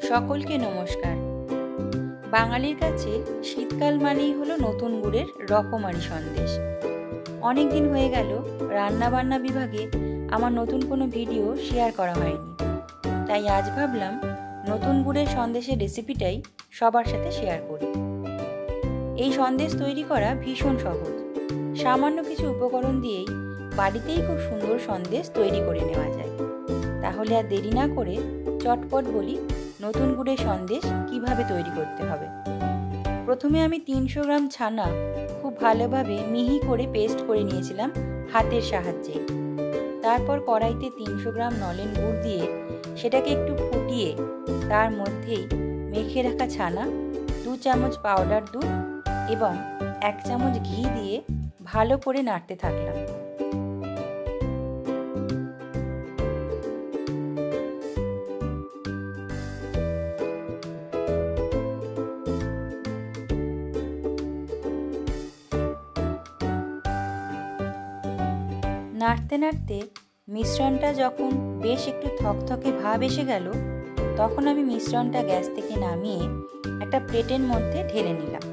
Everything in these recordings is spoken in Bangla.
সকলকে নমস্কার। বাঙালির কাছে শীতকাল মানেই হলো নতুন গুড়ের রকমারি সন্দেশ। অনেক দিন হয়ে গেল রান্নাবান্না বিভাগে আমার নতুন কোনো ভিডিও শেয়ার করা হয়নি, তাই আজ ভাবলাম নতুন গুড়ের সন্দেশের রেসিপিটাই সবার সাথে শেয়ার করি। এই সন্দেশ তৈরি করা ভীষণ সহজ, সামান্য কিছু উপকরণ দিয়েই বাড়িতেই খুব সুন্দর সন্দেশ তৈরি করে নেওয়া যায়। তাহলে আর দেরি না করে চটপট বলি নতুন গুড়ের সন্দেশ কিভাবে তৈরি করতে হবে। প্রথমে আমি 300 গ্রাম ছানা খুব ভালোভাবে মিহি করে পেস্ট করে নিয়েছিলাম হাতের সাহায্যে। তারপর কড়াইতে 300 গ্রাম নলেন গুড় দিয়ে সেটাকে একটু ফুটিয়ে তার মধ্যেই মেখে রাখা ছানা, 2 চামচ পাউডার দুধ এবং 1 চামচ ঘি দিয়ে ভালো করে নাড়তে থাকলাম। নাড়তে নাড়তে মিশ্রণটা যখন বেশ একটু থকথকে ভাব এসে গেল, তখন আমি মিশ্রণটা গ্যাস থেকে নামিয়ে একটা প্লেটের মধ্যে ঢেলে নিলাম।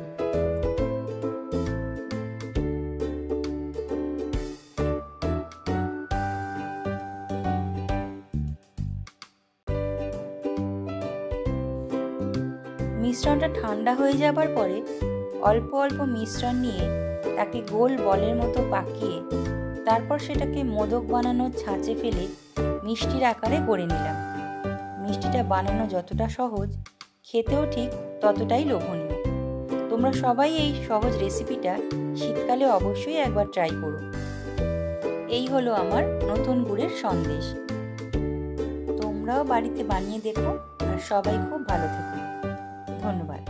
মিশ্রণটা ঠান্ডা হয়ে যাবার পরে অল্প অল্প মিশ্রণ নিয়ে তাকে গোল বলের মতো পাকিয়ে তারপর সেটাকে মোদক বানানোর ছাঁচে ফেলে মিষ্টির আকারে গড়ে নিলাম। মিষ্টিটা বানানো যতটা সহজ, খেতেও ঠিক ততটাই লোভনীয়। তোমরা সবাই এই সহজ রেসিপিটা শীতকালে অবশ্যই একবার ট্রাই করো। এই হলো আমার নতুন গুড়ের সন্দেশ। তোমরাও বাড়িতে বানিয়ে দেখো আর সবাই খুব ভালো থেকো। ধন্যবাদ।